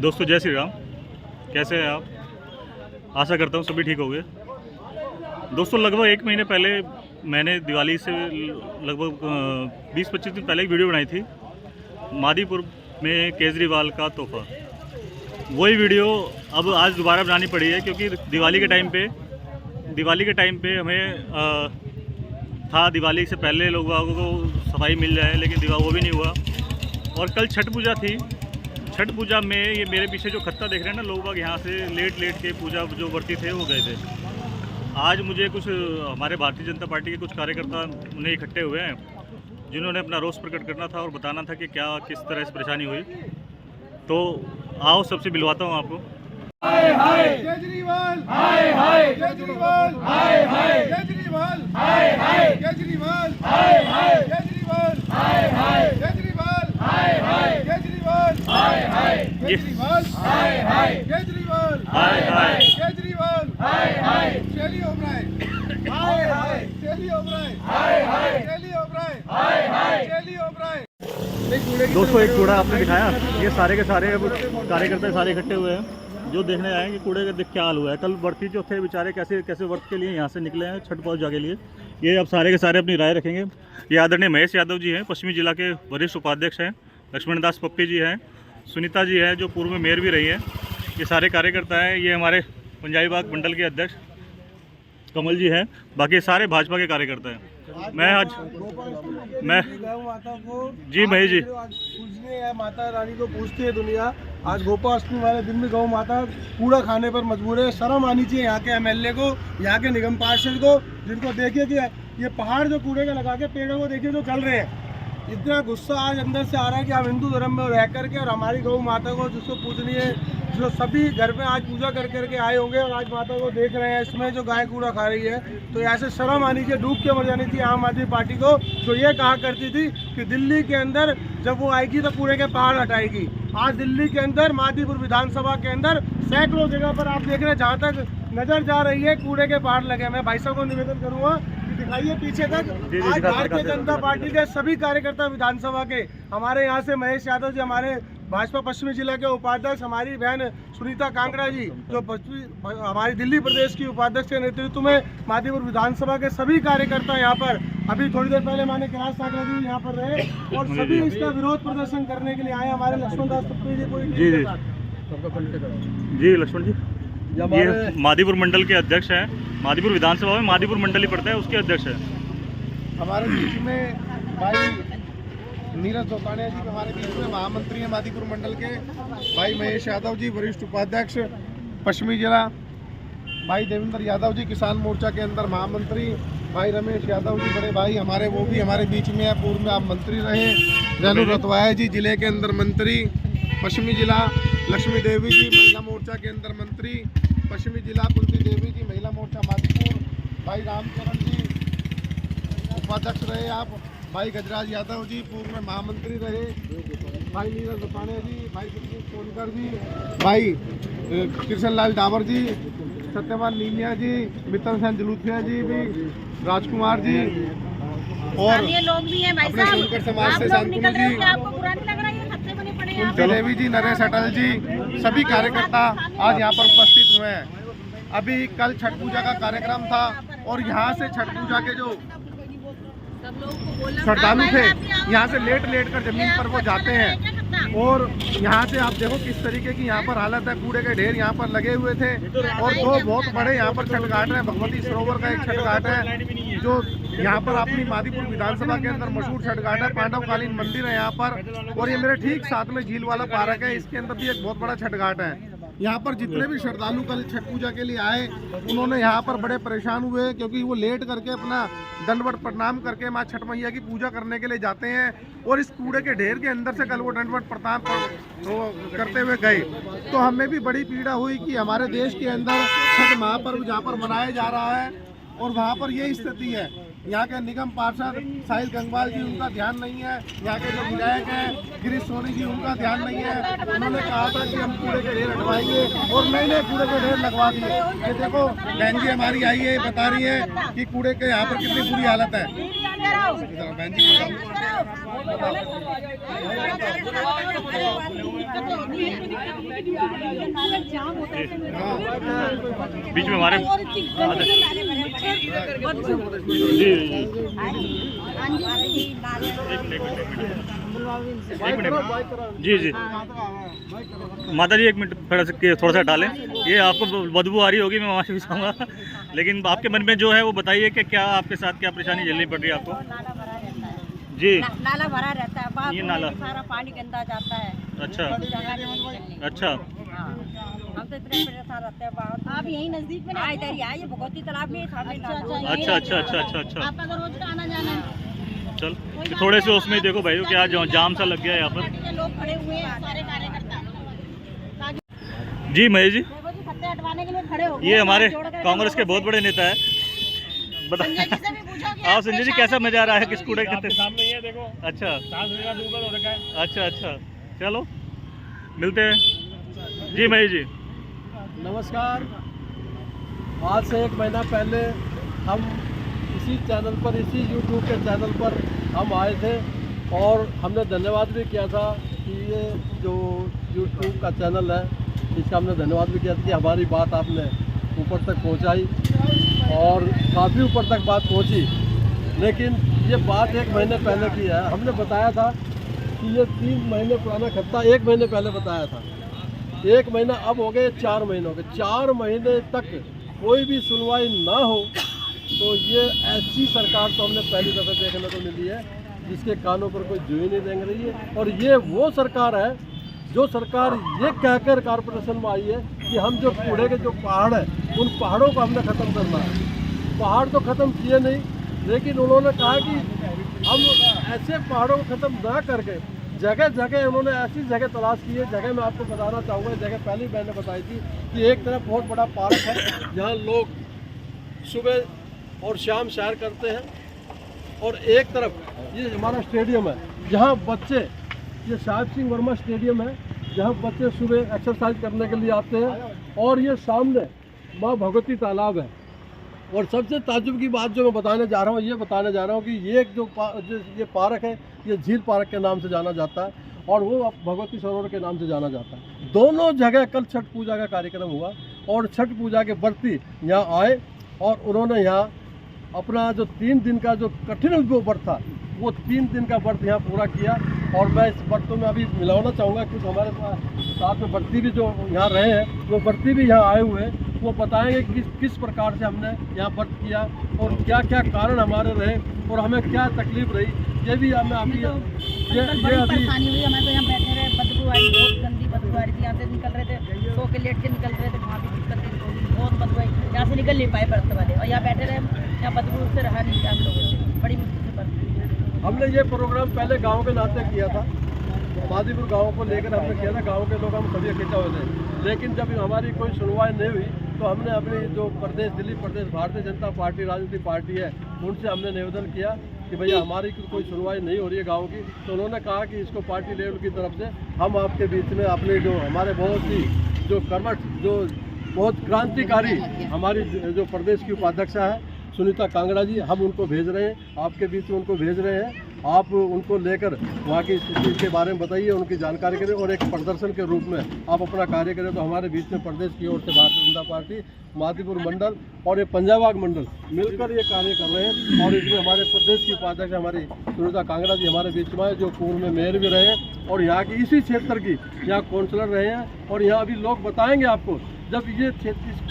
दोस्तों जय श्री राम। कैसे हैं आप? आशा करता हूँ सभी ठीक हो गए। दोस्तों लगभग 1 महीने पहले मैंने दिवाली से लगभग 20-25 दिन पहले एक वीडियो बनाई थी, मादीपुर में केजरीवाल का तोहफा। वही वीडियो अब आज दोबारा बनानी पड़ी है क्योंकि दिवाली के टाइम पे हमें था दिवाली से पहले लोगों को सफाई मिल जाए, लेकिन वो भी नहीं हुआ। और कल छठ पूजा थी। छठ पूजा में ये मेरे पीछे जो खत्ता देख रहे हैं ना, लोग यहाँ से लेट के पूजा जो वर्ती थे वो गए थे। आज मुझे कुछ हमारे भारतीय जनता पार्टी के कुछ कार्यकर्ता उन्हें इकट्ठे हुए हैं जिन्होंने अपना रोष प्रकट करना था और बताना था कि क्या किस तरह से परेशानी हुई। तो आओ सबसे मिलवाता हूँ आपको। हाय हाय केजरीवाल, हाय हाय केजरीवाल, हाय हाय केजरीवाल, हाय हाय केजरीवाल, हाय हाय केजरीवाल, हाय हाय केजरीवाल, हाय हाय केजरीवाल, हाय हाय केजरीवाल, हाय हाय केजरीवाल, हाय हाय केजरीवाल, हाय हाय शैली ओबराय, हाय हाय शैली ओबराय, हाय हाय शैली ओबराय, हाय हाय शैली ओबराय। दोस्तों एक कूड़ा आपने दिखाया, ये सारे के सारे अब कार्यकर्ता सारे इकट्ठे हुए हैं जो देखने आए कि कूड़े का क्या हाल हुआ है। कल वर्ती जो थे बेचारे कैसे वर्त के लिए यहाँ से निकले हैं छठ पूजा के लिए। ये अब सारे के सारे अपनी राय रखेंगे। ये आदरणीय महेश यादव जी हैं, पश्चिमी जिला के वरिष्ठ उपाध्यक्ष हैं। लक्ष्मण दास पप्पी जी हैं, सुनीता जी हैं जो पूर्व में मेयर भी रही हैं। ये सारे कार्यकर्ता हैं। ये हमारे पंजाबी बाग मंडल के अध्यक्ष कमल जी हैं। बाकी सारे भाजपा के कार्यकर्ता हैं। मैं माता को जी महेश जी पूजने है, माता रानी को पूजती है दुनिया। आज गोपाष्टमी वाले दिन में गौ माता कूड़ा खाने पर मजबूर है। शर्म आनी चाहिए यहाँ के एमएलए को, यहाँ के निगम पार्षद को, जिनको देखिए कि ये पहाड़ जो कूड़े का लगा के पेड़ों को देखिए जो चल रहे हैं। इतना गुस्सा आज अंदर से आ रहा है कि हम हिंदू धर्म में रह करके और हमारी गौ माता को जिसको पूजनी है, जो सभी घर में आज पूजा कर करके आए होंगे और आज माता को देख रहे हैं, इसमें जो गाय कूड़ा खा रही है, तो ऐसे शर्म आनी चाहिए, डूब के मर जानी चाहिए आम आदमी पार्टी को, जो ये कहा करती थी कि दिल्ली के अंदर जब वो आएगी तो कूड़े के पहाड़ हटाएगी। आज दिल्ली के अंदर मादीपुर विधानसभा के अंदर सैकड़ों जगह पर आप देख रहे हैं, जहाँ तक नजर जा रही है कूड़े के पहाड़ लगे। मैं भाई साहब को निवेदन करूँगा कि दिखाइए पीछे तक। आज भारतीय जनता पार्टी के सभी कार्यकर्ता विधानसभा के, हमारे यहाँ से महेश यादव जी, हमारे भाजपा पश्चिमी जिला के उपाध्यक्ष, हमारी बहन सुनीता कांगड़ा जी जो हमारी दिल्ली प्रदेश की उपाध्यक्ष के नेतृत्व में मादीपुर विधानसभा के सभी कार्यकर्ता यहाँ पर, अभी थोड़ी देर पहले माने कैलाश सागरा जी यहाँ पर रहे और सभी इसका विरोध प्रदर्शन करने के लिए आए। हमारे लक्ष्मण दास पप्पी जी जी लक्ष्मण जी ये मादीपुर मंडल के अध्यक्ष हैं। मादीपुर विधानसभा में मादीपुर मंडल ही पड़ता है, उसके अध्यक्ष हैं। हमारे बीच में भाई नीरज चौपानिया जी हमारे बीच में महामंत्री हैं मादीपुर मंडल के, भाई महेश यादव जी वरिष्ठ उपाध्यक्ष पश्चिमी जिला, भाई देवेंद्र यादव जी किसान मोर्चा के अंदर महामंत्री, भाई रमेश यादव जी बड़े भाई हमारे, वो भी हमारे बीच में है, पूर्व में आप मंत्री रहे, रेणु रतवाया जी जिले के अंदर मंत्री पश्चिमी जिला, लक्ष्मी देवी जी महिला मोर्चा के अंदर मंत्री पश्चिमी जिला, कुंती देवी जी महिला मोर्चा मादीपुर, भाई रामचरण जी उपाध्यक्ष रहे आप, भाई गजराज यादव जी पूर्व में महामंत्री रहे, भाई नीरज चौपानिया जी, भाई सुनील सोनकर जी, भाई कृष्ण लाल डावर जी, सत्यवान नीमिया जी, मित्र सेन जलूथिया जी भी, राजकुमार जी और लोग भी हैं भाई अपने सोनकर समाज से शांतनु जी, कुंती देवी जी, नरेश अटल जी, सभी कार्यकर्ता आज यहाँ पर उपस्थित हुए हैं। अभी कल छठ पूजा का कार्यक्रम था और यहाँ से छठ पूजा के जो श्रद्धालु थे यहाँ से लेट कर जमीन पर वो जाते हैं और यहाँ से आप देखो किस तरीके की यहाँ पर हालत है। कूड़े के ढेर यहाँ पर लगे हुए थे और दो बहुत बड़े यहाँ पर छठ घाट है। भगवती सरोवर का एक छठ घाट है जो यहाँ पर अपनी मादीपुर विधानसभा के अंदर मशहूर छठ घाट है, पांडवकालीन मंदिर है यहाँ पर, और ये मेरे ठीक साथ में झील वाला पार्क है, इसके अंदर भी एक बहुत बड़ा छठ घाट है। यहाँ पर जितने भी श्रद्धालु कल छठ पूजा के लिए आए उन्होंने यहाँ पर बड़े परेशान हुए क्योंकि वो लेट करके अपना दंडवत प्रणाम करके माँ छठ मैया की पूजा करने के लिए जाते हैं और इस कूड़े के ढेर के अंदर से कल वो दंडवत प्रणाम करते हुए गए। तो हमें भी बड़ी पीड़ा हुई कि हमारे देश के अंदर छठ महापर्व जहाँ पर मनाया जा रहा है और वहाँ पर ये स्थिति है। यहाँ के निगम पार्षद साहिल गंगवाल जी, उनका ध्यान नहीं है। यहाँ के जो विधायक हैं गिरीश सोनी जी, उनका ध्यान नहीं है। उन्होंने कहा था कि हम कूड़े के ढेर हटवाएंगे और नए कूड़े के ढेर लगवा दिए। ये देखो बहन जी हमारी आई है, बता रही है कि कूड़े के यहाँ पर कितनी बुरी हालत है। बीच में हमारे जी एक मिनट जी जी माता जी, एक मिनट थोड़ा सा डालें। ये आपको बदबू आ रही होगी, मैं वहाँ से भी चाहूँगा, लेकिन आपके मन में जो है वो बताइए कि क्या आपके साथ क्या परेशानी झेलनी पड़ रही है आपको? जी, नाला भरा रहता है, ये नाला सारा पानी गंदा जाता है। अच्छा अच्छा हम तो इतने परेशान रहते हैं बाहर। आप यही नजदीक में इधर ही आइए, भगवती तालाब में अच्छा अच्छा अच्छा अच्छा अच्छा आपका तो रोज का आना जाना है। चल थोड़े से उसमें ही देखो भाई, क्या जाम सा लग गया है यहाँ पर। लोग खड़े हुए हैं, सारे कार्यकर्ता जी महेश जी, खत्ते हटवाने के लिए खड़े हो गए। ये हमारे कांग्रेस के बहुत बड़े नेता है। बता आप संजय जी, कैसा मजा आ रहा है किस कूड़े के सामने? ये देखो। अच्छा अच्छा अच्छा, चलो मिलते हैं जी महेश जी। नमस्कार। आज से 1 महीना पहले हम इसी चैनल पर, इसी YouTube के चैनल पर हम आए थे और हमने धन्यवाद भी किया था कि ये जो YouTube का चैनल है इसका हमने धन्यवाद भी किया था कि हमारी बात आपने ऊपर तक पहुंचाई और काफ़ी ऊपर तक बात पहुंची। लेकिन ये बात 1 महीने पहले की है। हमने बताया था कि ये 3 महीने पुराना खत्ता 1 महीने पहले बताया था। 1 महीना अब हो गए, 4 महीने हो गए। 4 महीने तक कोई भी सुनवाई ना हो तो ये ऐसी सरकार तो हमने पहली दफ़ा देखने को मिली है जिसके कानों पर कोई जू ही नहीं देंग रही है। और ये वो सरकार है जो सरकार ये कहकर कॉरपोरेशन में आई है कि हम जो कूड़े के जो पहाड़ है उन पहाड़ों को हमने ख़त्म करना है। पहाड़ तो ख़त्म किए नहीं, लेकिन उन्होंने कहा कि हम ऐसे पहाड़ों को ख़त्म ना करके जगह जगह उन्होंने ऐसी जगह तलाश की है। जगह मैं आपको बताना चाहूँगा, जगह पहले ही मैंने बताई थी कि एक तरफ बहुत बड़ा पार्क है जहाँ लोग सुबह और शाम सैर करते हैं और एक तरफ ये हमारा स्टेडियम है जहाँ बच्चे, ये साहिब सिंह वर्मा स्टेडियम है जहाँ बच्चे सुबह एक्सरसाइज करने के लिए आते हैं। और ये सामने माँ भगवती तालाब है। और सबसे ताज्जुब की बात जो मैं बताने जा रहा हूँ, ये बताने जा रहा हूँ कि ये जो ये पार्क है ये झील पार्क के नाम से जाना जाता है और वो अब भगवती सरोवर के नाम से जाना जाता है। दोनों जगह कल छठ पूजा का कार्यक्रम हुआ और छठ पूजा के व्रती यहाँ आए और उन्होंने यहाँ अपना जो 3 दिन का जो कठिन व्रत था वो 3 दिन का व्रत यहाँ पूरा किया। और मैं इस व्रतों में अभी मिलाना चाहूँगा क्योंकि हमारे साथ में व्रती भी जो यहाँ रहे हैं वो व्रती भी यहाँ आए हुए हैं। वो बताएंगे कि किस प्रकार से हमने यहाँ व्रत किया और क्या क्या कारण हमारे रहे और हमें क्या तकलीफ रही। ये भी हमें अभी ये परेशानी हुई। हमें तो यहाँ बैठे रहे, बदबू आई, बहुत गंदी बदबू आ रही थी। यहाँ से निकल रहे थे, सो के लेट के निकल रहे थे, वहाँ भी दिक्कत थी, बहुत बदबू आई। यहाँ से निकल नहीं पाए व्रत वाले और यहाँ बैठे रहे, यहाँ बदबू से रहा नहीं हम लोगों से, बड़ी मुश्किल से बदबू। हमने ये प्रोग्राम पहले गांव के नाते किया था, मादीपुर गांव को लेकर हमने किया था। गांव के लोग हम सभी इकट्ठा हुए थे, लेकिन जब हमारी कोई सुनवाई नहीं हुई तो हमने अपनी जो प्रदेश, दिल्ली प्रदेश भारतीय जनता पार्टी राजनीतिक पार्टी है, उनसे हमने निवेदन किया कि भैया हमारी कोई सुनवाई नहीं हो रही है गाँव की। तो उन्होंने कहा कि इसको पार्टी लेवल की तरफ से हम आपके बीच में अपने जो हमारे बहुत ही जो कर्मठ, जो बहुत क्रांतिकारी हमारी जो प्रदेश की उपाध्यक्षा है सुनीता कांगड़ा जी, हम उनको भेज रहे हैं, आपके बीच में उनको भेज रहे हैं। आप उनको लेकर वहाँ की स्थिति के बारे में बताइए, उनकी जानकारी करें और एक प्रदर्शन के रूप में आप अपना कार्य करें। तो हमारे बीच में प्रदेश की ओर से भारतीय जनता पार्टी, मादीपुर मंडल और ये पंजाबाग मंडल मिलकर ये कार्य कर रहे हैं। और इसमें हमारे प्रदेश की उपाध्यक्ष हमारी सुनीता कांगड़ा जी हमारे बीच में है, जो पूर्व में मेयर भी रहे हैं और यहाँ की इसी क्षेत्र की यहाँ काउंसलर रहे हैं। और यहाँ अभी लोग बताएँगे आपको, जब ये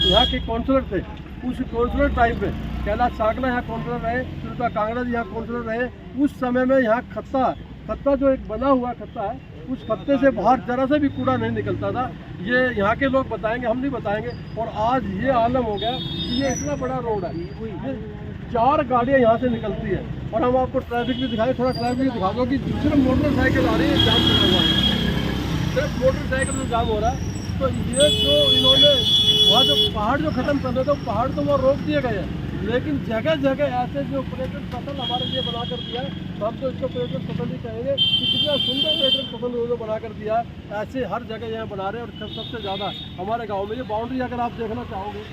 यहाँ के काउंसलर थे उस काउंसलर टाइम पे कैलाश सागला यहाँ काउंसलर रहे, सुनीता कांगड़ा जी यहाँ काउंसलर रहे, उस समय में यहाँ खत्ता जो एक बना हुआ खत्ता है, उस खत्ते से बाहर जरा से भी कूड़ा नहीं निकलता था। ये यहाँ के लोग बताएंगे, हम नहीं बताएंगे। और आज ये आलम हो गया कि ये इतना बड़ा रोड है, ये 4 गाड़ियाँ यहाँ से निकलती है। और हम आपको ट्रैफिक भी दिखाएं, थोड़ा ट्रैफिक भी दिखा दो कि सिर्फ मोटरसाइकिल आ रही है, जाम लगा हुआ है, सिर्फ मोटरसाइकिल में जाम हो रहा है। तो ये जो इन्होंने वहाँ जो पहाड़ जो ख़त्म कर रहे थे, पहाड़ तो वो रोक दिए गए हैं, लेकिन जगह जगह ऐसे जो पर्यटन स्थल हमारे लिए बना कर दिया है, तो हम तो इसको पर्यटन स्थल ही कहेंगे कि कितना सुंदर पर्यटन स्थल उन्होंने बना कर दिया है। ऐसे हर जगह यहाँ बना रहे हैं। और सबसे ज़्यादा हमारे गाँव में ये बाउंड्री अगर आप देखना चाहोगे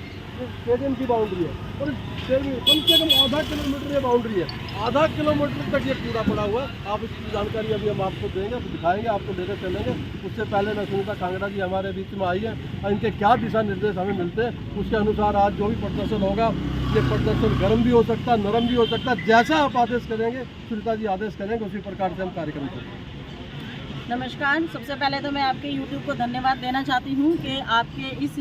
स्टेडियम की बाउंड्री है और कम से कम आधा किलोमीटर ये बाउंड्री है, आधा किलोमीटर तक ये कूड़ा पड़ा हुआ है। आप इसकी जानकारी अभी हम आपको देंगे, दिखाएंगे, आपको लेकर चलेंगे। उससे पहले मैं सुनीता कांगड़ा जी हमारे बीच में आई है और इनके क्या दिशा निर्देश हमें मिलते हैं उसके अनुसार आज जो भी प्रदर्शन होगा, ये प्रदर्शन गर्म भी हो सकता है, नरम भी हो सकता है। जैसा आप आदेश करेंगे, सुनीता जी आदेश करेंगे, उसी प्रकार से हम कार्यक्रम करेंगे। नमस्कार, सबसे पहले तो मैं आपके YouTube को धन्यवाद देना चाहती हूँ कि आपके इस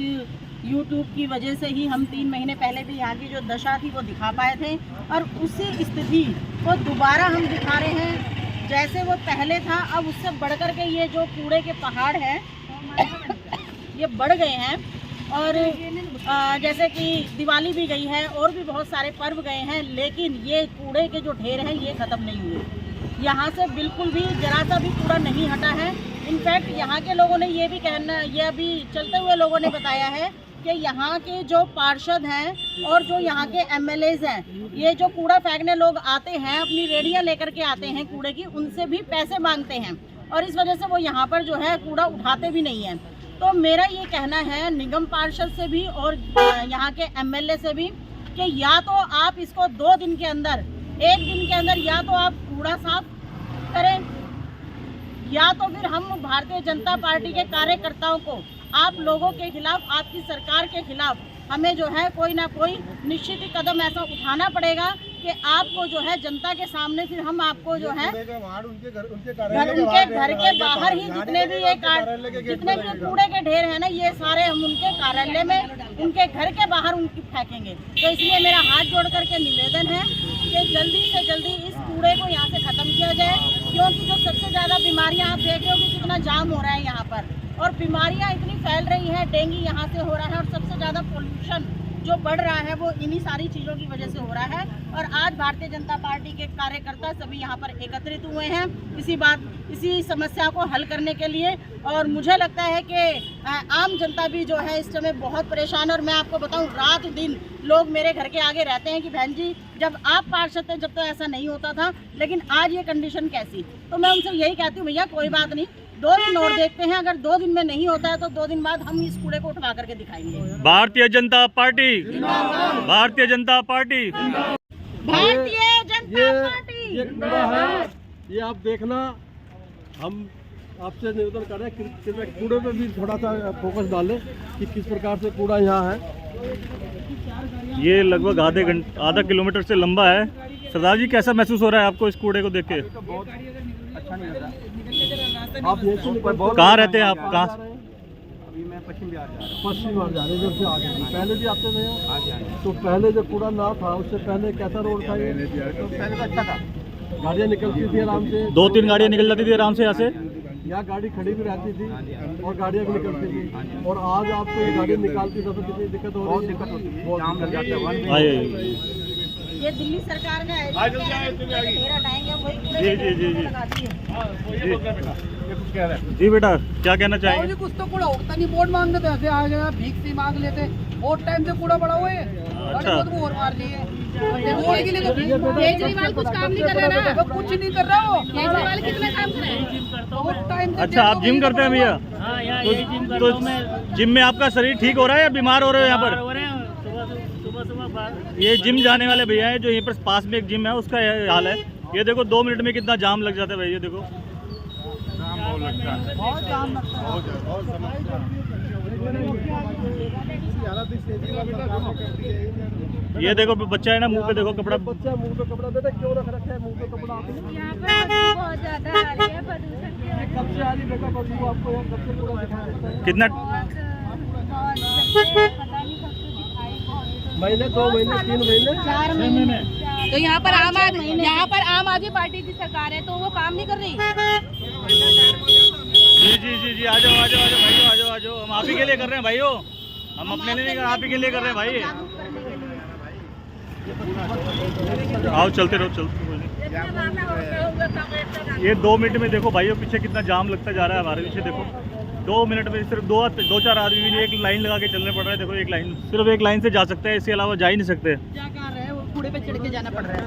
YouTube की वजह से ही हम 3 महीने पहले भी यहाँ की जो दशा थी वो दिखा पाए थे और उसी स्थिति को दोबारा हम दिखा रहे हैं जैसे वो पहले था। अब उससे बढ़कर के ये जो कूड़े के पहाड़ हैं ये बढ़ गए हैं और जैसे कि दिवाली भी गई है और भी बहुत सारे पर्व गए हैं, लेकिन ये कूड़े के जो ढेर हैं ये ख़त्म नहीं हुए। यहाँ से बिल्कुल भी जरा सा भी कूड़ा नहीं हटा है। इनफैक्ट यहाँ के लोगों ने ये भी कहना, ये अभी चलते हुए लोगों ने बताया है कि यहाँ के जो पार्षद हैं और जो यहाँ के MLAs हैं, ये जो कूड़ा फेंकने लोग आते हैं, अपनी रेडियाँ लेकर के आते हैं कूड़े की, उनसे भी पैसे मांगते हैं और इस वजह से वो यहाँ पर जो है कूड़ा उठाते भी नहीं हैं। तो मेरा ये कहना है निगम पार्षद से भी और यहाँ के MLA से भी कि या तो आप इसको 2 दिन के अंदर, 1 दिन के अंदर या तो आप कूड़ा साफ करें या तो फिर हम भारतीय जनता पार्टी के कार्यकर्ताओं को आप लोगों के खिलाफ, आपकी सरकार के खिलाफ हमें जो है कोई ना कोई निश्चित ही कदम ऐसा उठाना पड़ेगा कि आपको जो है जनता के सामने फिर हम आपको जो है उनके घर के बाहर ही जितने भी कूड़े के ढेर है ना, ये सारे हम उनके कार्यालय में, उनके घर के बाहर उनकी फेंकेंगे। तो इसलिए मेरा हाथ जोड़ करके निवेदन है कि जल्दी से जल्दी इस कूड़े को यहाँ से ख़त्म किया जाए, क्योंकि जो सबसे ज़्यादा बीमारियाँ आप देख रहे हो कि कितना जाम हो रहा है यहाँ पर और बीमारियाँ इतनी फैल रही हैं, डेंगू यहाँ से हो रहा है और सबसे ज़्यादा पोल्यूशन जो बढ़ रहा है वो इन्हीं सारी चीज़ों की वजह से हो रहा है। और आज भारतीय जनता पार्टी के कार्यकर्ता सभी यहाँ पर एकत्रित हुए हैं इसी समस्या को हल करने के लिए। और मुझे लगता है कि आम जनता भी जो है इस समय बहुत परेशान। और मैं आपको बताऊं, रात दिन लोग मेरे घर के आगे रहते हैं कि बहन जी जब आप पार्षद थे जब तो ऐसा नहीं होता था, लेकिन आज ये कंडीशन कैसी। तो मैं उनसे यही कहती हूँ, भैया कोई बात नहीं, 2 दिन और देखते हैं, अगर 2 दिन में नहीं होता है तो 2 दिन बाद हम इस कूड़े को उठवा करके दिखाएंगे। Bharatiya Janata party, Bharatiya Janata party, Bharatiya Janata party. ये कूड़ा है, ये आप देखना। हम आपसे निवेदन कर रहे हैं कि कूड़े पे भी थोड़ा सा फोकस डालें कि किस प्रकार से कूड़ा यहाँ है। ये लगभग आधा किलोमीटर से लंबा है। सरदार जी कैसा महसूस हो रहा है आपको इस कूड़े को देख के? बहुत अच्छा नहीं लग रहा। आप कहाँ रहते हैं आप? कहाँ? अभी मैं पश्चिम बिहार जा रहे हैं, जब से आगे पहले भी आते थे यहाँ। तो पहले जो कूड़ा ना था उससे पहले कैसा रोड था? तो पहले तो अच्छा था, गाड़ियाँ निकलती थी आराम से, 2-3 गाड़ियाँ निकल जाती थी आराम से यहाँ से। यहाँ गाड़ी खड़ी भी रहती थी और गाड़ियाँ भी निकलती थी। और आज आपको ये गाड़ी निकालती तो कितनी दिक्कत हो रही है। ये दिल्ली सरकार का है, जी बेटा क्या कहना चाहेंगे? कुछ तो कूड़ा उठता नहीं, वोट मांगने तो ऐसे आ गया, भीख से मांग लेते, बहुत टाइम से कूड़ा पड़ा हुआ है। अच्छा। वोट मार लिए वोट के लिए तो केजरीवाल कुछ काम नहीं कर रहा ना, कुछ नहीं कर रहा वो। केजरीवाल कितना काम कर रहा है, बहुत टाइम। अच्छा आप जिम करते हैं भैया? तो जिम में आपका शरीर ठीक हो रहा है या बीमार हो रहे हो यहाँ पर? ये जिम जाने वाले भैया है जो यहीं पर पास में एक जिम है, उसका यह हाल है। ये देखो 2 मिनट में कितना जाम लग जाता है भाई। ये देखो बहुत जाम लगता है। ये देखो बच्चा है ना, मुंह पे देखो कपड़ा। बच्चा मुंह पे कपड़ा, बेटा क्यों रख रखा है मुंह पे कपड़ा? यहाँ पर बहुत ज़्यादा आ रही है प्रदूषण की वजह कब से आ रही बेटा बदबू आपको? यहाँ कब से कूड़ा दिखाई देता है? कितना से पता नहीं कब से दिखाई महीने, 2 महीने, 3 महीने, 4 महीने। तो यहाँ पर आम आदमी पार्टी की सरकार है तो वो काम नहीं कर रही। जी आ जाओ भाइयों, आ जाओ। हम आप ही के लिए कर रहे हैं भाइयों, हम अपने लिए नहीं कर, आप ही के लिए कर रहे हैं भाई। आओ चलते रहो, ये 2 मिनट में देखो भाइयों पीछे कितना जाम लगता जा रहा है हमारे पीछे। देखो 2 मिनट में सिर्फ 2-4 आदमी भी एक लाइन लगा के चलने पड़ रहा है। देखो सिर्फ एक लाइन से जा सकते हैं, इसके अलावा जा ही नहीं सकते। कूड़े पे चढ़ के जाना पड़ रहा है।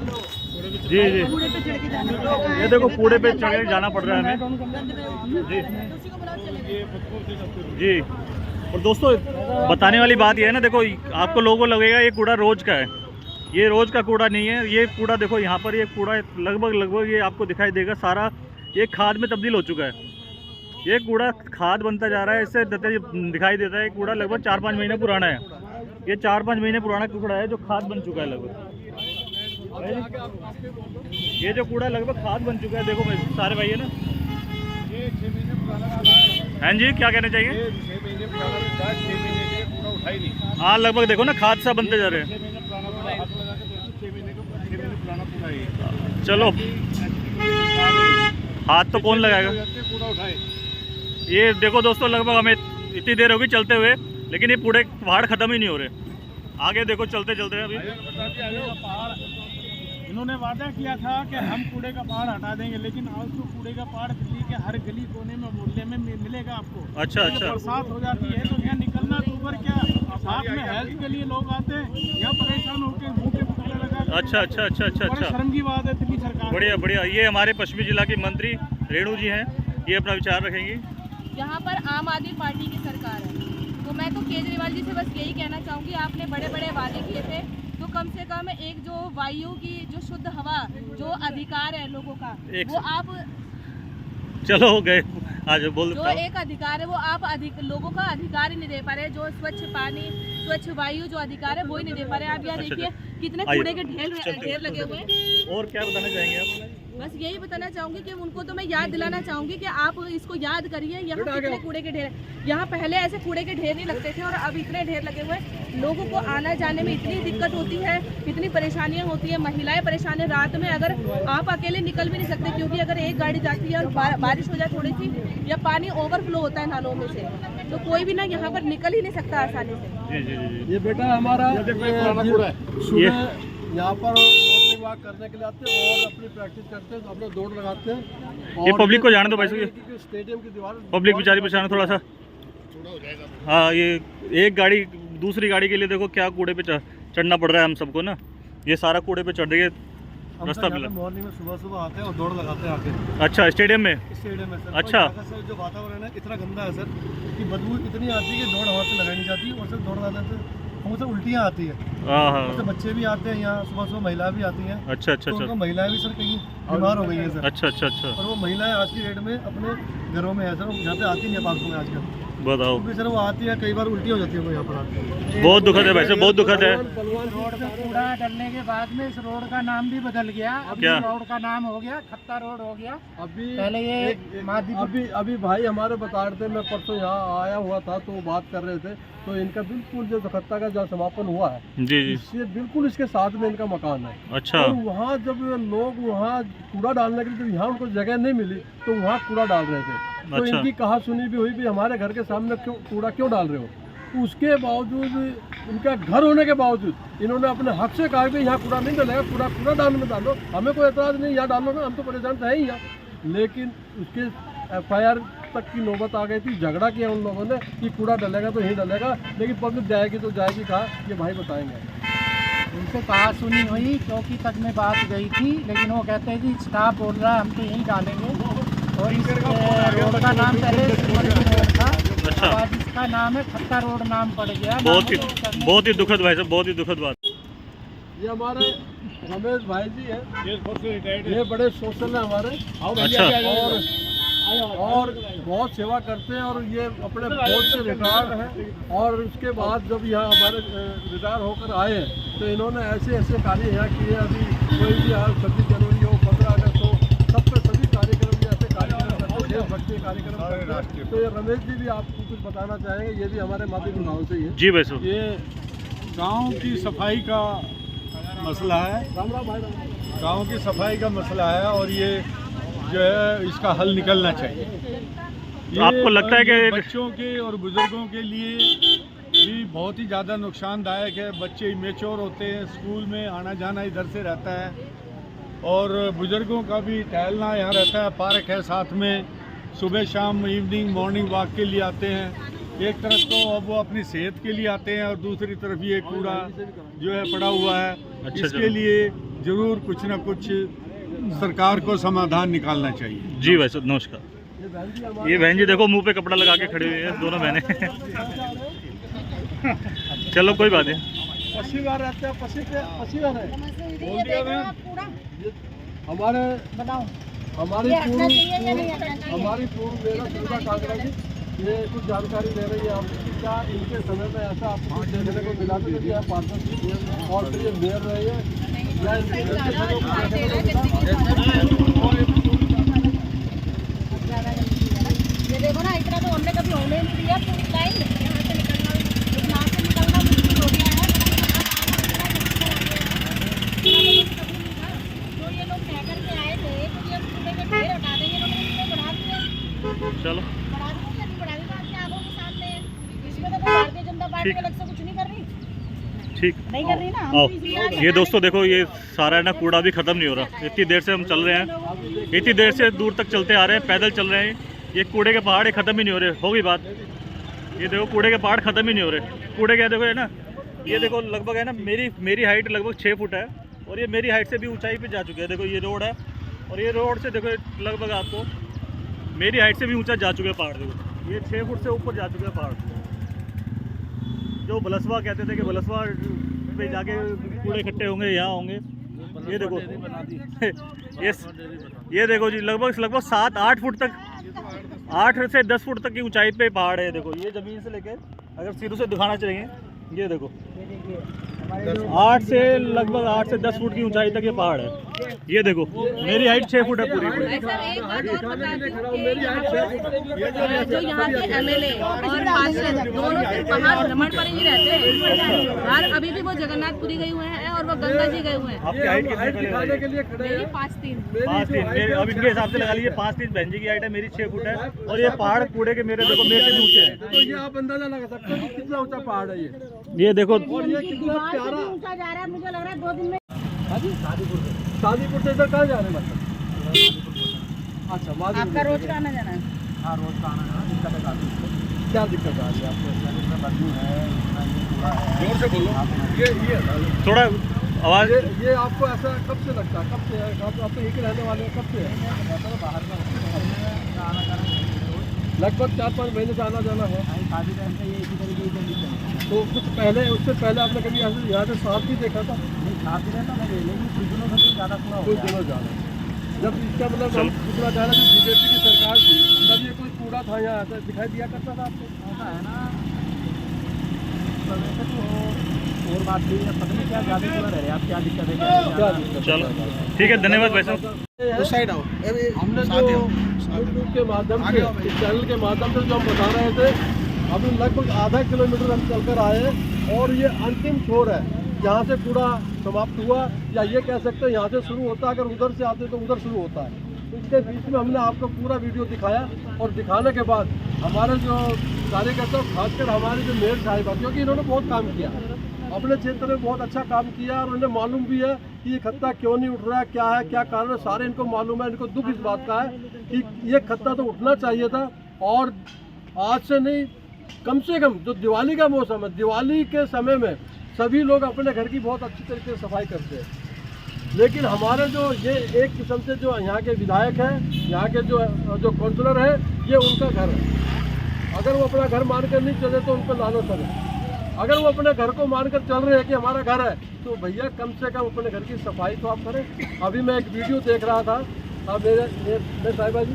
जी कूड़े पे चढ़ के जाना पड़ रहा है। ये देखो कूड़े पे चढ़ के जाना पड़ रहा है हमें। जी और दोस्तों बताने वाली बात ये है ना, देखो आपको लोगों को लगेगा ये कूड़ा रोज़ का है, ये रोज़ का कूड़ा नहीं है। ये कूड़ा देखो यहाँ पर, ये कूड़ा लगभग ये आपको दिखाई देगा सारा ये खाद में तब्दील हो चुका है। ये कूड़ा खाद बनता जा रहा है, इससे दिखाई देता है कूड़ा लगभग 4-5 महीने पुराना है। ये 4-5 महीने पुराना कूड़ा है जो खाद बन चुका है लगभग। ये जो कूड़ा लगभग खाद बन चुका है, देखो भाई सारे भाई है ना। ये 6 महीने पुराना। हाँ जी, क्या कहना चाहिए? 6 महीने पुराना, 6 महीने से कूड़ा उठाई नहीं। हाँ लगभग देखो ना, खाद सा बनते जा रहे हैं। 6 महीने पुराना पूरा हाथ लगा के देखो, 6 महीने पुराना पूरा ही। चलो हाथ तो कौन लगाएगा? कूड़ा उठाए। ये देखो दोस्तों, लगभग हमें इतनी देर होगी चलते हुए, लेकिन ये पूरे पहाड़ ख़त्म ही नहीं हो रहे। आगे देखो चलते चलते अभी इन्होंने वादा किया था कि हम कूड़े का पहाड़ हटा देंगे, लेकिन आज तो कूड़े का पहाड़ दिल्ली के हर गली कोने में मोहल्ले में मिलेगा आपको। अच्छा। बरसात हो जाती है तो यहाँ निकलना तो ऊपर क्या, साथ में हेल्थ के लिए लोग आते हैं, यहाँ परेशान होकर मुँह पे कूड़ा लगा। अच्छा। शर्म की बात है दिल्ली सरकार। बढ़िया। ये हमारे पश्चिमी जिला की मंत्री रेणु जी हैं, ये अपना विचार रखेंगी। यहाँ पर आम आदमी पार्टी की सरकार है, तो मैं तो केजरीवाल जी से बस यही कहना चाहूँगी, आपने बड़े बड़े वादे किए थे, तो कम से कम एक जो वायु की जो शुद्ध हवा जो अधिकार है लोगों का, वो आप चलो गए आज बोल जो एक अधिकार है वो आप लोगों का अधिकार ही नहीं दे पा रहे। जो स्वच्छ पानी, स्वच्छ वायु जो अधिकार है वो ही नहीं दे पा रहे। आप यहाँ देखिए कितने कूड़े के ढेर लगे हुए हैं। और क्या बताना चाहेंगे आप? बस यही बताना चाहूँगी कि उनको तो मैं याद दिलाना चाहूँगी कि आप इसको याद करिए, यहाँ कितने कूड़े के ढेर। यहाँ पहले ऐसे कूड़े के ढेर नहीं लगते थे और अब इतने ढेर लगे हुए हैं। लोगों को आना जाने में इतनी दिक्कत होती है, इतनी परेशानियाँ होती है। महिलाएं परेशान है, रात में अगर आप अकेले निकल भी नहीं सकते, क्योंकि अगर एक गाड़ी जाती है और बारिश हो जाए थोड़ी सी या पानी ओवरफ्लो होता है नालों में से, तो कोई भी ना यहाँ पर निकल ही नहीं सकता आसानी से। ये बेटा हमारा यहाँ पर मॉर्निंग वॉक करने के लिए आते हैं और अपनी प्रैक्टिस करते हैं, अपना दौड़ लगाते हैं। ये पब्लिक को जाने दो भाई, स्टेडियम की दीवार पब्लिक बेचारी परेशान थोड़ा सा। हाँ, ये एक गाड़ी दूसरी गाड़ी के लिए देखो क्या कूड़े पे चढ़ना पड़ रहा है हम सबको ना। ये सारा कूड़े पे चढ़ रही है रास्ता मिला। मॉर्निंग में सुबह आते हैं और दौड़ लगाते हैं आके। अच्छा, स्टेडियम में सर। अच्छा सर जो वातावरण है इतना गंदा है सर कि बदबू इतनी आती है कि दौड़ हवा से लगाई नहीं जाती और सर दौड़ लगाने से मुझे उल्टियाँ आती है। तो बच्चे भी आते हैं यहाँ, सुबह महिलाएं भी आती हैं। अच्छा। तो महिलाएं भी सर कहीं बीमार हो गई हैं सर। अच्छा। और वो महिलाएं आज की डेट में अपने घरों में है सर, यहाँ पे आती नहीं है पार्कों में आजकल। बताओ क्योंकि सर वो आती है, कई बार उल्टी हो जाती है वो यहाँ पर आती। बहुत दुखद है वैसे, बहुत दुखद है। रोड पे कूड़ा डलने के बाद में इस रोड का नाम भी बदल गया। अभी रोड का नाम हो गया खत्ता रोड हो गया। अभी पहले ये अभी भाई हमारे बता रहे थे, मैं परसों यहाँ आया हुआ था तो बात कर रहे थे, तो इनका बिल्कुल जो खत्ता का जो समापन हुआ है जी इससे बिल्कुल इसके साथ में इनका मकान है। अच्छा। तो वहाँ जब लोग वहाँ कूड़ा डालने के लिए, जब यहाँ उनको जगह नहीं मिली तो वहाँ कूड़ा डाल रहे थे। तो इनकी कहा सुनी भी हुई भी हमारे घर के सामने कूड़ा क्यों डाल रहे हो। उसके बावजूद, इनका घर होने के बावजूद इन्होंने अपने हक से कहा कि यहाँ कूड़ा नहीं डलेगा, कूड़ा डालने में डालो, हमें कोई एतराज़ नहीं, यहाँ डालो ना, हम तो परेशान तो है ही यहाँ। लेकिन उसके FIR तक की नौबत आ गई थी, झगड़ा किया उन लोगों ने कि कूड़ा डलेगा तो यहीं डलेगा, लेकिन पब्लिक जाएगी तो जाएगी कहा, ये भाई बताएंगे। उनसे कहा सुनी हुई, चौकी तक में बात गई थी, लेकिन वो कहते हैं कि स्टाफ बोल रहा है हम तो यहीं डालेंगे। और इस रोड का नाम पहले रोड था, अच्छा, आज इसका नाम है खत्ता रोड नाम पड़ गया। बहुत ही दुखद भाई साहब, बहुत ही दुखद बात। ये हमारे रमेश भाई जी है, ये बड़े सोशल है हमारे। अच्छा। और बहुत सेवा करते हैं और ये अपने फौज से रिटायर्ड हैं। और उसके बाद जब यहाँ हमारे रिटायर होकर आए तो इन्होंने ऐसे कार्य यहाँ किए। अभी कोई भी 26 जनवरी हो, 15 अगस्त हो, सब पे सभी कार्यक्रम ऐसे कार्यक्रम करते हैं, बच्चे कार्यक्रम करते हैं। तो ये रमेश जी भी आपको कुछ बताना चाहेंगे, ये भी हमारे माध्यम गाँव से ही है। जी भाई साहब, ये गांव की सफाई का मसला है, गांव की सफाई का मसला है और ये जो है इसका हल निकलना चाहिए। तो आपको लगता है कि बच्चों के और बुजुर्गों के लिए भी बहुत ही ज़्यादा नुकसानदायक है। बच्चे इमेच्योर होते हैं, स्कूल में आना जाना इधर से रहता है और बुजुर्गों का भी टहलना यहाँ रहता है, पार्क है साथ में, सुबह शाम इवनिंग मॉर्निंग वॉक के लिए आते हैं। एक तरफ तो अब वो अपनी सेहत के लिए आते हैं और दूसरी तरफ ये कूड़ा जो है पड़ा हुआ है। इसके लिए ज़रूर कुछ ना कुछ सरकार को समाधान निकालना चाहिए। जी भाई साहब, नमस्कार। ये बहन जी देखो मुंह पे कपड़ा लगा के खड़े हुए हैं दोनों बहनें। चलो कोई बात नहीं। पसीवार रहते हैं, पसीवार है हमारे हमारी पूर्व मेरा पूरा कांगड़ा जी ये कुछ जानकारी दे रही है आपको कि क्या इनके समय में ऐसा आपको कुछ देखने को मिला था कि आप पार्षद और फिर ये मेयर रहे हैं या ये देखो ना, इतना तो हमने कभी होने नहीं दिया। पूरी लाइन यहाँ से निकलना मुश्किल हो गया है। जो ये लोग कह करके आए थे तो ये कूड़े के ढेर हटा देंगे, इन्होंने बढ़ा दिए। चलो बढ़ा दिए, अभी बढ़ा दिए, आपकी आंखों के सामने है। इसमें तो कोई भारतीय जनता पार्टी अलग से कुछ नहीं कर रही, ठीक नहीं कर रही ना। हम आओ। तो इसलिए ये दोस्तों देखो ये सारा है ना कूड़ा भी ख़त्म नहीं हो रहा। इतनी देर से हम चल रहे हैं, इतनी देर से दूर तक चलते आ रहे हैं, पैदल चल रहे हैं। ये कूड़े के पहाड़ ये ख़त्म ही नहीं हो रहे। होगी बात, ये देखो कूड़े के पहाड़ ख़त्म ही नहीं हो रहे। कूड़े क्या देखो है ना, ये देखो लगभग है ना मेरी हाइट लगभग 6 फुट है और ये मेरी हाइट से भी ऊंचाई पे जा चुके हैं। देखो ये रोड है और ये रोड से देखो लगभग आपको मेरी हाइट से भी ऊंचा जा चुके हैं पहाड़। देखो ये 6 फुट से ऊपर जा चुके हैं पहाड़। जो बलसवा कहते थे कि बलसवा पे जाके कूड़े इकट्ठे होंगे, यहाँ होंगे। ये देखो ये देखो जी लगभग 7-8 फुट तक, 8 से 10 फुट तक की ऊंचाई पे पहाड़ है। देखो ये ज़मीन से लेकर अगर सिरों से दिखाना चाहिए, ये देखो 8 से लगभग 8 से 10 फुट की ऊंचाई तक ये पहाड़ है। ये देखो मेरी हाइट 6 फुट है पूरी। ऐसा एक बात और बता दूं कि जो यहाँ के एमएलए और पार्षद दोनों सिर्फ बाहर भ्रमण पर ही रहते हैं। और अभी भी वो जगन्नाथपुरी गए हुए हैं और वो गंगा जी गए हुए हैं। आपकी हाइट कितनी दिखाने के लिए खड़े मेरी हैं 5'3". 5'3", अब इनके हिसाब से लगा लीजिए 5'3" बहन जी की हाइट है, मेरी 6 फुट है। और ये पहाड़ कूड़े के मेरे देखो मेरे से ऊंचे हैं। तो ये आप अंदाजा लगा सकते हो कि कितना ऊंचा पहाड़ है ये देखो और ये कितना प्यारा। ऊंचा जा रहा है, मुझे लग रहा है 2 दिन में। शादीपुर से इधर कहाँ जा रहे हैं मतलब? अच्छा आपका रोज का आना जाना है? हाँ, रोज का आना जाना दिक्कत है काफ़ी। क्या दिक्कत आ रही है आपको? शरीर में बदबू है, इतना ये कूड़ा है। जोर से बोलो। ये थोड़ा आवाज़। ये आपको ऐसा कब से लगता है? कब से है? आप तो यहीं के रहने वाले हैं, कब से है? बाहर का आना जाना लगभग 4-5 महीने से आना जाना है। शादी टाइम से ये इसी तरीके से दिक्कत। तो कुछ पहले, उससे पहले आपने कभी ऐसे यहाँ से साफ भी देखा था? नहीं, साफ ही रहता लगे, लेकिन कुछ दिनों से तो ज़्यादा कूड़ा हो कुछ गया। दिनों ज़्यादा। जब इसका मतलब हम पूछना चाह रहे थे बीजेपी की सरकार थी तब ये कोई कूड़ा था यहाँ ऐसा दिखाई दिया करता था आपको? ऐसा है ना, तो वैसे तो और बात भी है, पता नहीं क्या ज़्यादा कूड़ा रह रहा है। आप क्या दिक्कत है? क्या दिक्कत? चलो ठीक है, धन्यवाद भाई साहब। उस साइड आओ। हमने जो यूट्यूब के माध्यम से, इस चैनल के माध्यम से जो हम बता रहे थे, अभी लगभग आधा किलोमीटर हम चलकर आए और ये अंतिम छोर है जहाँ से कूड़ा समाप्त हुआ, या ये कह सकते हैं यहाँ से शुरू होता है। अगर उधर से आते तो उधर शुरू होता है। तो इसके बीच में हमने आपको पूरा वीडियो दिखाया और दिखाने के बाद हमारे जो कार्यकर्ता, खासकर हमारे जो मेयर साहिबा, क्योंकि इन्होंने बहुत काम किया अपने क्षेत्र में, बहुत अच्छा काम किया और उन्हें मालूम भी है कि ये खत्ता क्यों नहीं उठ रहा है, क्या है, क्या कारण है, सारे इनको मालूम है। इनको दुख इस बात का है कि ये खत्ता तो उठना चाहिए था। और आज से नहीं, कम से कम जो दिवाली का मौसम है, दिवाली के समय में सभी लोग अपने घर की बहुत अच्छी तरीके से सफाई करते हैं। लेकिन हमारे जो ये एक किस्म से जो यहाँ के विधायक हैं, यहाँ के जो काउंसलर है, ये उनका घर है। अगर वो अपना घर मान कर नहीं चले तो उन पर लानत है। अगर वो अपने घर को मानकर चल रहे हैं कि हमारा घर है, तो भैया कम से कम अपने घर की सफाई तो आप करें। अभी मैं एक वीडियो देख रहा था, अब मेरे साहिबा जी,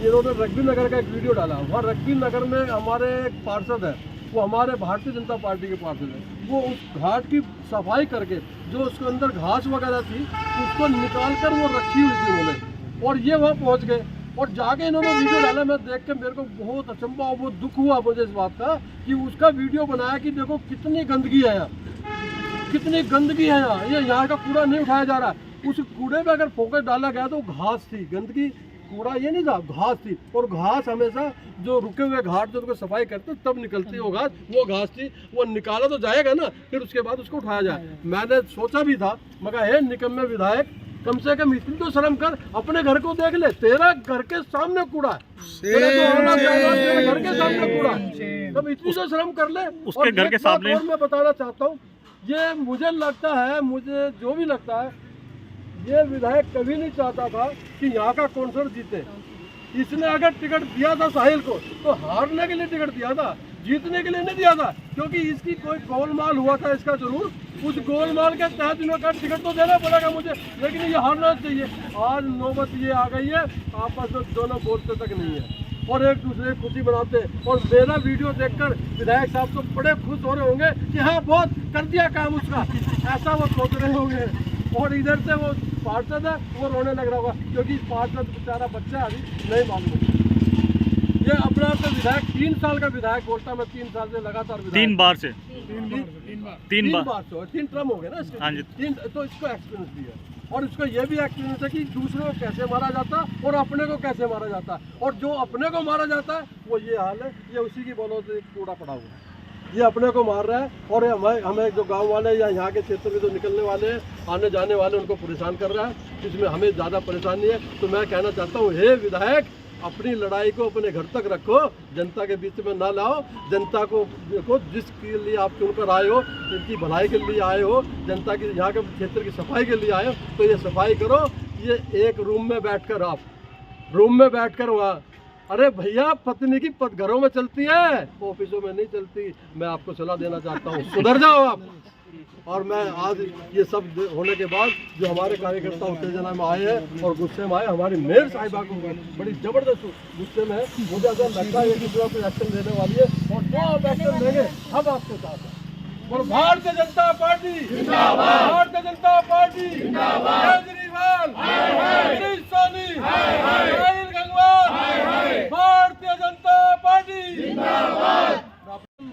इन्होंने रग्बी नगर का एक वीडियो डाला। वहाँ रग्बी नगर में हमारे एक पार्षद है, वो हमारे भारतीय जनता पार्टी के पार्षद है। वो उस घाट की सफाई करके जो उसके अंदर घास वगैरह थी उसको निकाल कर वो रखी हुई थी उन्होंने, और ये वहाँ पहुँच गए और जाके इन्होंने वीडियो डाला। मैं देख के मेरे को बहुत अचंभा और बहुत दुख हुआ मुझे इस बात का कि उसका वीडियो बनाया कि देखो कितनी गंदगी है यहाँ, कितनी गंदगी है यहाँ। ये यहाँ का कूड़ा नहीं उठाया जा रहा। उस कूड़े पे अगर फोकस डाला गया तो घास थी, गंदगी, कूड़ा ये नहीं था, घास थी। और घास हमेशा जो रुके हुए घाट जो उसको सफाई करते तब निकलती है वो घास थी। वो निकाला तो जाएगा ना, फिर उसके बाद उसको उठाया जाए। मैंने सोचा भी था, मगर हे निकम्मे विधायक, कम से कम इतनी तो शर्म कर, अपने घर को देख ले। तेरा घर के सामने कूड़ा है, तेरे घर के सामने कूड़ा है, तब इतनी तो शर्म कर ले। उसके घर के सामने। और मैं बताना चाहता हूँ, ये मुझे लगता है, मुझे जो भी लगता है, ये विधायक कभी नहीं चाहता था कि यहाँ का काउंसलर जीते। इसने अगर टिकट दिया था साहिल को तो हारने के लिए टिकट दिया था, जीतने के लिए नहीं दिया था, क्योंकि इसकी कोई गोलमाल हुआ था इसका जरूर, उस गोलमाल के तहत इन्होंने टिकट तो देना पड़ेगा मुझे, लेकिन ये हारना चाहिए। आज नौबत ये आ गई है, आपस में दोनों बोलते तक नहीं है और एक दूसरे की खुशी बनाते हैं। और मेरा वीडियो देखकर विधायक साहब तो बड़े खुश हो रहे होंगे कि हाँ बहुत कर दिया काम उसका, ऐसा वो सोच रहे होंगे। और इधर से वो पार्षद है वो रोने लग रहा होगा, क्योंकि पार्षद बेचारा बच्चा अभी नहीं मालूम। ये अपना तो विधायक 3 साल का विधायक बोलता, मैं 3 साल से लगातार 3 बार से 3 बार से 3 टर्म हो गए ना इसके। हाँ जी। 3 तो इसको एक्सपीरियंस भी है और इसको ये भी एक्सपीरियंस है कि दूसरे को कैसे मारा जाता और अपने को कैसे मारा जाता, और जो अपने को मारा जाता है वो ये हाल है, ये उसी की बोलो से कूड़ा पड़ा हुआ है, ये अपने को मार रहा है। और हमें जो गांव वाले या यहाँ के क्षेत्र में जो निकलने वाले हैं, आने जाने वाले, उनको परेशान कर रहा है, इसमें हमें ज़्यादा परेशानी है। तो मैं कहना चाहता हूँ, हे विधायक, अपनी लड़ाई को अपने घर तक रखो, जनता के बीच में ना लाओ। जनता को देखो, जिसके लिए आप चुनकर आए हो, इनकी भलाई के लिए आए हो, जनता की यहाँ के क्षेत्र की सफाई के लिए आए हो, तो ये सफाई करो। ये एक रूम में बैठकर वहाँ, अरे भैया पत्नी की घरों में चलती है, ऑफिसों में नहीं चलती। मैं आपको सलाह देना चाहता हूँ, सुधर जाओ आप। और मैं आज ये सब होने के बाद जो हमारे कार्यकर्ता उत्तेजना में आए हैं और गुस्से में आए, हमारी मेयर साहिबा को बड़ी जबरदस्त गुस्से में है, मुझे ऐसा लगता है कि जो एक्शन लेने वाली है और जो आप एक्शन लेंगे हम आपके साथ हैं। और भारतीय जनता पार्टी जिंदाबाद, भारतीय जनता पार्टी जिंदाबाद, केजरीवाल गिरीश सोनी, साहिल गंगवार, भारतीय जनता पार्टी जिंदाबाद।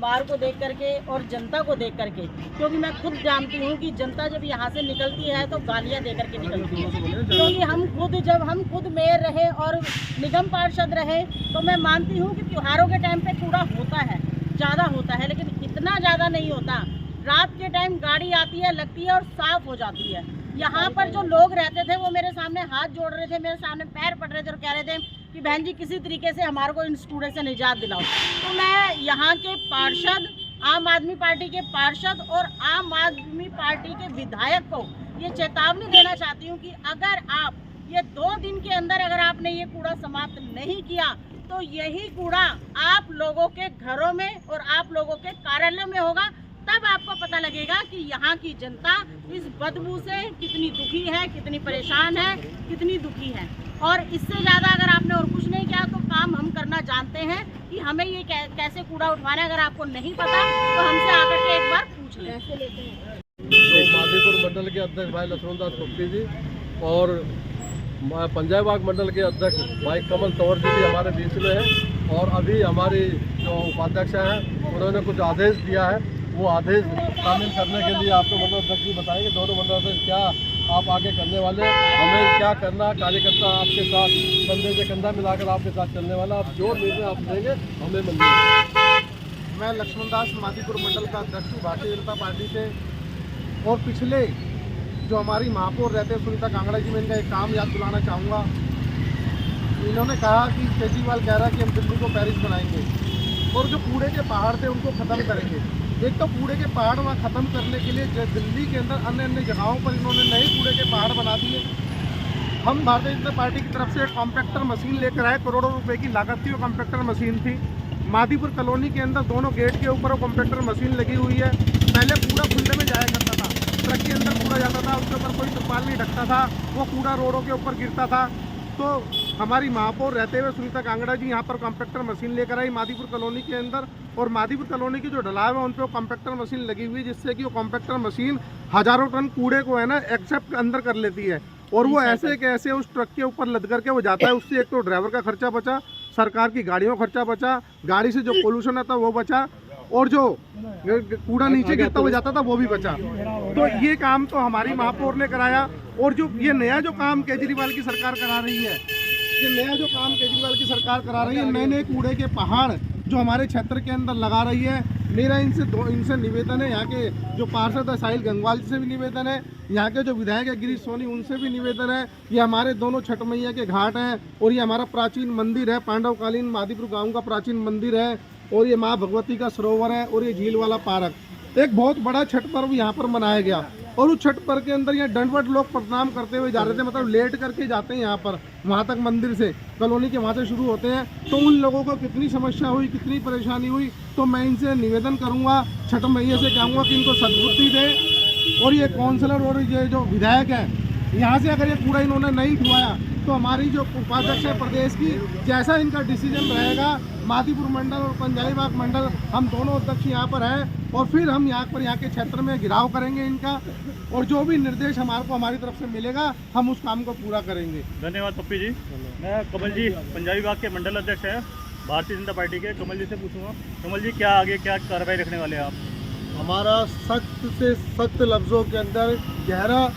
बार को देख करके और जनता को देख करके, क्योंकि मैं खुद जानती हूँ कि जनता जब यहाँ से निकलती है तो गालियाँ दे करके निकलती है, क्योंकि जब हम खुद मेयर रहे और निगम पार्षद रहे तो मैं मानती हूँ कि त्योहारों के टाइम पे कूड़ा होता है, ज़्यादा होता है, लेकिन इतना ज़्यादा नहीं होता। रात के टाइम गाड़ी आती है, लगती है और साफ हो जाती है। यहाँ पर जो लोग रहते थे वो मेरे सामने हाथ जोड़ रहे थे, मेरे सामने पैर पड़ रहे थे और कह रहे थे कि बहन जी किसी तरीके से हमारे को इस कूड़े से निजात दिलाओ। तो मैं यहाँ के पार्षद, आम आदमी पार्टी के पार्षद और आम आदमी पार्टी के विधायक को ये चेतावनी देना चाहती हूँ कि अगर आप ये 2 दिन के अंदर अगर आपने ये कूड़ा समाप्त नहीं किया तो यही कूड़ा आप लोगों के घरों में और आप लोगों के कार्यालयों में होगा। तब आपको पता लगेगा कि यहाँ की जनता इस बदबू से कितनी दुखी है, कितनी परेशान है, कितनी दुखी है। और इससे ज़्यादा अगर आपने और कुछ नहीं किया तो काम हम करना जानते हैं कि हमें ये कैसे कूड़ा उठवाना है। अगर आपको नहीं पता तो हमसे आकर के एक बार पूछ लें। तो माधीपुर मंडल के अध्यक्ष भाई लक्ष्मण दास गुप्ती जी और पंजाब बाग मंडल के अध्यक्ष भाई कमल तंवर जी भी हमारे बीच में हैं। और अभी हमारी जो उपाध्यक्ष हैं उन्होंने कुछ आदेश दिया है, वो आदेश शामिल करने के लिए आपको मंडल अध्यक्ष जी बताएंगे दोनों मंडल अध्यक्ष क्या आप आगे करने वाले, हमें क्या करना, कार्यकर्ता आपके साथ कंधे से कंधा मिलाकर आपके साथ चलने वाला, आप जो निर्णय आप लेंगे हमें मंजूर। मैं लक्ष्मण दास माधीपुर मंडल का अध्यक्ष हूँ भारतीय जनता पार्टी से। और पिछले जो हमारी महापौर रहते हैं सुनीता कांगड़ा जी, मैं इनका एक काम याद दिलाना चाहूँगा। इन्होंने कहा कि केजरीवाल कह रहा है कि हम दिल्ली को पेरिस बनाएंगे और जो कूड़े के पहाड़ थे उनको ख़त्म करेंगे। एक तो कूड़े के पहाड़ वहाँ ख़त्म करने के लिए दिल्ली के अंदर अन्य अन्य जगहों पर इन्होंने नए कूड़े के पहाड़ बना दिए। हम भारतीय जनता पार्टी की तरफ से एक कॉम्पैक्टर मशीन लेकर आए, करोड़ों रुपए की लागत थी वो कॉम्पैक्टर मशीन थी। माधीपुर कॉलोनी के अंदर दोनों गेट के ऊपर वो कॉम्पैक्टर मशीन लगी हुई है। पहले कूड़ा खुले में जाया करता था, ट्रक के अंदर कूड़ा जाता था, उसके ऊपर कोई तिरपाल नहीं ढकता था, वो कूड़ा रोडों के ऊपर गिरता था। तो हमारी महापौर रहते हुए सुनीता कांगड़ा जी यहाँ पर कॉम्पैक्टर मशीन लेकर आई माधीपुर कॉलोनी के अंदर, और माधीपुर कॉलोनी की जो ढलाव है उन पर कॉम्पैक्टर मशीन लगी हुई है, जिससे कि वो कॉम्पैक्टर मशीन हज़ारों टन कूड़े को है ना एक्सेप्ट अंदर कर लेती है और वो ऐसे कैसे उस ट्रक के ऊपर लद करके वो जाता है। उससे एक तो ड्राइवर का खर्चा बचा, सरकार की गाड़ियों का खर्चा बचा, गाड़ी से जो पोल्यूशन आता वो बचा, और जो कूड़ा नीचे गिरता हुआ जाता था वो भी बचा। तो ये काम तो हमारी महापौर ने कराया। और जो ये नया जो काम केजरीवाल की सरकार करा रही है, ये नया जो काम केजरीवाल की सरकार करा रही है, नए नए कूड़े के पहाड़ जो हमारे क्षेत्र के अंदर लगा रही है, मेरा इनसे निवेदन है, यहाँ के जो पार्षद है साहिल गंगवाल जी से भी निवेदन है, यहाँ के जो विधायक है गिरीश सोनी उनसे भी निवेदन है। ये हमारे दोनों छठ मैया के घाट हैं और ये हमारा प्राचीन मंदिर है, पांडवकालीन माधीपुर गाँव का प्राचीन मंदिर है, और ये माँ भगवती का सरोवर है, और ये झील वाला पार्क। एक बहुत बड़ा छठ पर्व यहाँ पर मनाया गया और उस छठ पर्व के अंदर यहाँ दंडवत लोग प्रणाम करते हुए जा रहे थे, मतलब लेट करके जाते हैं यहाँ पर। वहाँ तक मंदिर से, कॉलोनी के वहाँ से शुरू होते हैं, तो उन लोगों को कितनी समस्या हुई, कितनी परेशानी हुई। तो मैं इनसे निवेदन करूँगा, छठ मैया से कहूँगा कि इनको सद्बुद्धि दे। और ये काउंसलर और ये जो विधायक हैं, यहाँ से अगर ये कूड़ा इन्होंने नहीं उठवाया तो हमारी जो उपाध्यक्ष है प्रदेश की, जैसा इनका डिसीजन रहेगा, मादीपुर मंडल और पंजालीबाग मंडल, हम दोनों अध्यक्ष यहाँ पर हैं, और फिर हम यहाँ के क्षेत्र में घेराव करेंगे इनका, और जो भी निर्देश हमारी तरफ से मिलेगा हम उस काम को पूरा करेंगे। धन्यवाद पप्पी जी। मैं कमल जी, पंजाबीबाग के मंडल अध्यक्ष हैं भारतीय जनता पार्टी के, कमल जी से पूछूंगा, कमल जी क्या आगे क्या कार्रवाई रखने वाले हैं आप? हमारा सख्त से सख्त लफ्ज़ों के अंदर गहरा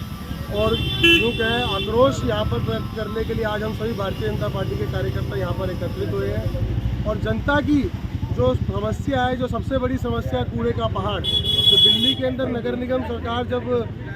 और यूँ कहें आक्रोश यहाँ पर व्यक्त करने के लिए आज हम सभी भारतीय जनता पार्टी के कार्यकर्ता यहाँ पर एकत्रित हुए हैं। और जनता की जो समस्या है, जो सबसे बड़ी समस्या है कूड़े का पहाड़, तो दिल्ली के अंदर नगर निगम सरकार जब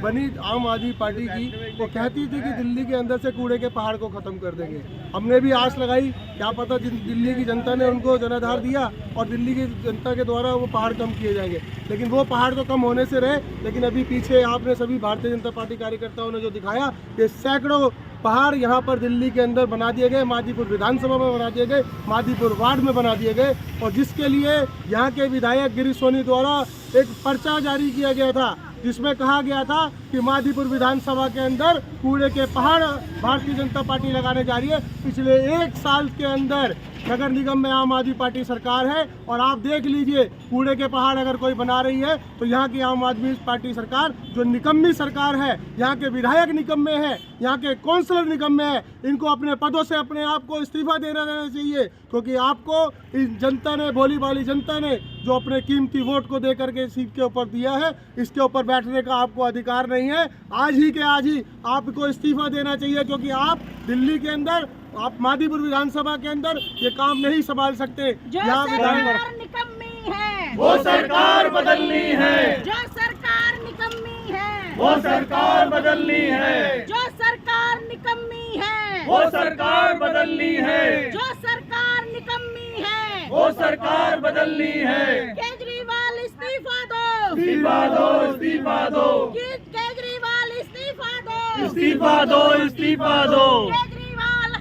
बनी आम आदमी पार्टी की, वो कहती थी कि दिल्ली के अंदर से कूड़े के पहाड़ को ख़त्म कर देंगे। हमने भी आस लगाई, क्या पता दिल्ली की जनता ने उनको जनाधार दिया और दिल्ली की जनता के द्वारा वो पहाड़ कम किए जाएंगे, लेकिन वो पहाड़ तो कम होने से रहे। लेकिन अभी पीछे आपने सभी भारतीय जनता पार्टी कार्यकर्ताओं ने जो दिखाया कि सैकड़ों पहाड़ यहाँ पर दिल्ली के अंदर बना दिए गए, मादीपुर विधानसभा में बना दिए गए, मादीपुर वार्ड में बना दिए गए, और जिसके लिए यहाँ के विधायक गिरीश सोनी द्वारा एक पर्चा जारी किया गया था, जिसमें कहा गया था कि मादीपुर विधानसभा के अंदर कूड़े के पहाड़ भारतीय जनता पार्टी लगाने जा रही है। पिछले 1 साल के अंदर नगर निगम में आम आदमी पार्टी सरकार है, और आप देख लीजिए कूड़े के पहाड़ अगर कोई बना रही है तो यहाँ की आम आदमी पार्टी सरकार जो निकम्मी सरकार है, यहाँ के विधायक निकम्मे हैं, यहाँ के काउंसलर निकम्मे हैं, इनको अपने पदों से अपने आप को इस्तीफा देना चाहिए, क्योंकि आपको इस जनता ने, भोली भाली जनता ने जो अपने कीमती वोट को दे करके सीट के ऊपर दिया है, इसके ऊपर बैठने का आपको अधिकार नहीं है। आज ही आपको इस्तीफा देना चाहिए, क्योंकि आप दिल्ली के अंदर, आप मादीपुर विधानसभा के अंदर ये काम नहीं संभाल सकते। यहाँ सरकार निकम्मी है, वो सरकार बदलनी है, जो सरकार निकम्मी है, वो सरकार बदलनी है, जो सरकार निकम्मी है, वो सरकार बदलनी है, जो सरकार निकम्मी है, वो सरकार बदलनी है। केजरीवाल इस्तीफा दो, इस्तीफा दो, इस्तीफा दो, केजरीवाल इस्तीफा दो, इस्तीफा दो, इस्तीफा दो। केजरीवाल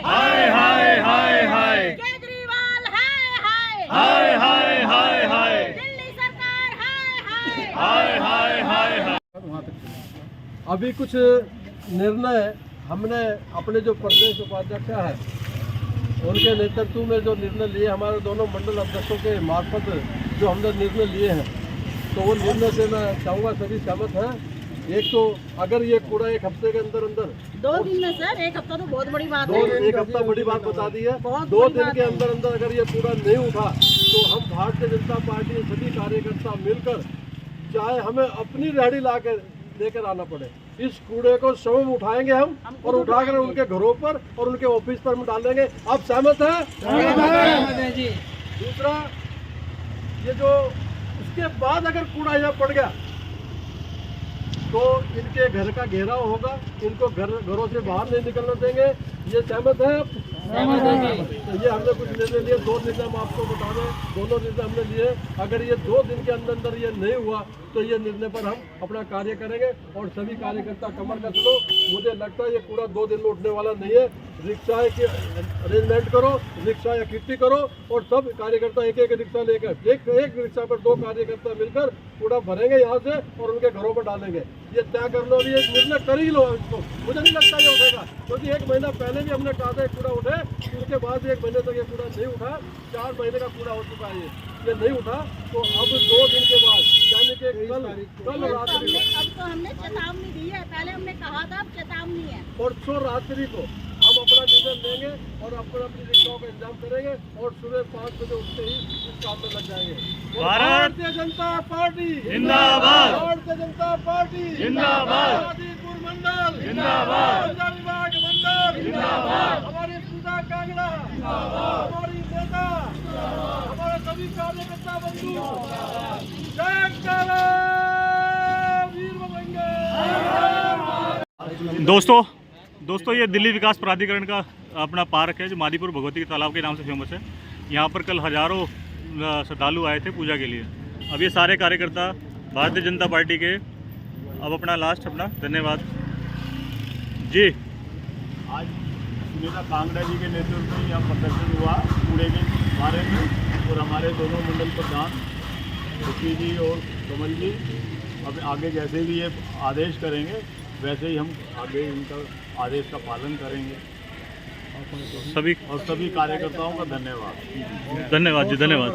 हाय हाय हाय हाय हाय केजरीवाल हाय हाय हाय हाय हाय दिल्ली सरकार हाय हाय हाय हाय हाय। अभी कुछ निर्णय हमने अपने जो प्रदेश उपाध्यक्ष है उनके नेतृत्व में जो निर्णय लिए, हमारे दोनों मंडल अध्यक्षों के मार्फत जो हमने निर्णय लिए हैं, तो वो निर्णय से मैं चाहूँगा सभी सहमत हैं। एक तो अगर ये कूड़ा 1 हफ्ते के अंदर 2 दिन में सर, 1 हफ्ता तो बहुत बड़ी बात है। 1 हफ्ता बड़ी बात बता दी है। 2 दिन के अंदर अगर ये कूड़ा नहीं उठा तो हम भारतीय जनता पार्टी के सभी कार्यकर्ता मिलकर, चाहे हमें अपनी रेहड़ी ला के लेकर आना पड़े, इस कूड़े को स्वयं उठाएंगे हम और उठाकर उनके घरों पर और उनके ऑफिस पर हम डालेंगे। आप सहमत हैं? दूसरा, ये जो उसके बाद अगर कूड़ा यहाँ पड़ गया तो इनके घर का घेराव होगा, इनको घरों से बाहर नहीं निकलने देंगे। ये सहमत है? तो ये हमने कुछ निर्णय लिए, 2 निर्णय हम आपको बता दें, दोनों निर्णय हमने लिए। अगर ये 2 दिन के अंदर ये नहीं हुआ तो ये निर्णय पर हम अपना कार्य करेंगे और सभी कार्यकर्ता कमर कस लो। मुझे लगता है ये पूरा 2 दिन में उठने वाला नहीं है। रिक्शा की अरेंजमेंट करो, रिक्शा इकट्ठी करो और सब कार्यकर्ता एक रिक्शा लेकर, एक रिक्शा पर 2 कार्यकर्ता मिलकर कूड़ा भरेंगे यहाँ से और उनके घरों पर डालेंगे। ये तय कर लो, ये निर्णय कर ही लो इसको। मुझे नहीं लगता ये उठेगा, क्योंकि 1 महीना पहले भी हमने कहा था कूड़ा उठे, उसके बाद 1 महीने तक ये कूड़ा नहीं उठा। 4 महीने का कूड़ा हो चुका है, ये नहीं उठा। तो अब 2 दिन के बाद, यानी कि कल रात्रि को, अब तो हमने चेतावनी दी है, पहले हमने कहा था, अब चेतावनी है। परसों रात्रि को हम अपना निर्णय लेंगे और अपनी रिक्शाओं का इंतजाम करेंगे और सुबह 5 बजे उठते ही इस काम में लग जाएंगे। भारतीय जनता पार्टी जिंदाबाद, भारतीय जनता पार्टी जिंदाबाद, मादीपुर मंडल जिंदाबाद, पंजालीबाग मंडल जिंदाबाद, हमारी पूजा कांगड़ा जिंदाबाद, हमारी नेता, हमारे सभी कार्यकर्ता बंधु, जय काला वीर बजरंगी। दोस्तों ये दिल्ली विकास प्राधिकरण का अपना पार्क है जो मादीपुर भगवती के तालाब के नाम से फेमस है। यहाँ पर कल हजारों श्रद्धालु आए थे पूजा के लिए। अब ये सारे कार्यकर्ता भारतीय जनता पार्टी के अब अपना लास्ट धन्यवाद जी। आज सुनीता कांगड़ा जी के नेतृत्व में यहाँ प्रदर्शन हुआ कूड़े के बारे में, और हमारे दोनों मंडल प्रधान खुशी जी और कमल जी अब आगे जैसे भी ये आदेश करेंगे वैसे ही हम आगे इनका आदेश का पालन करेंगे। सभी और सभी कार्यकर्ताओं का धन्यवाद। धन्यवाद जी, धन्यवाद।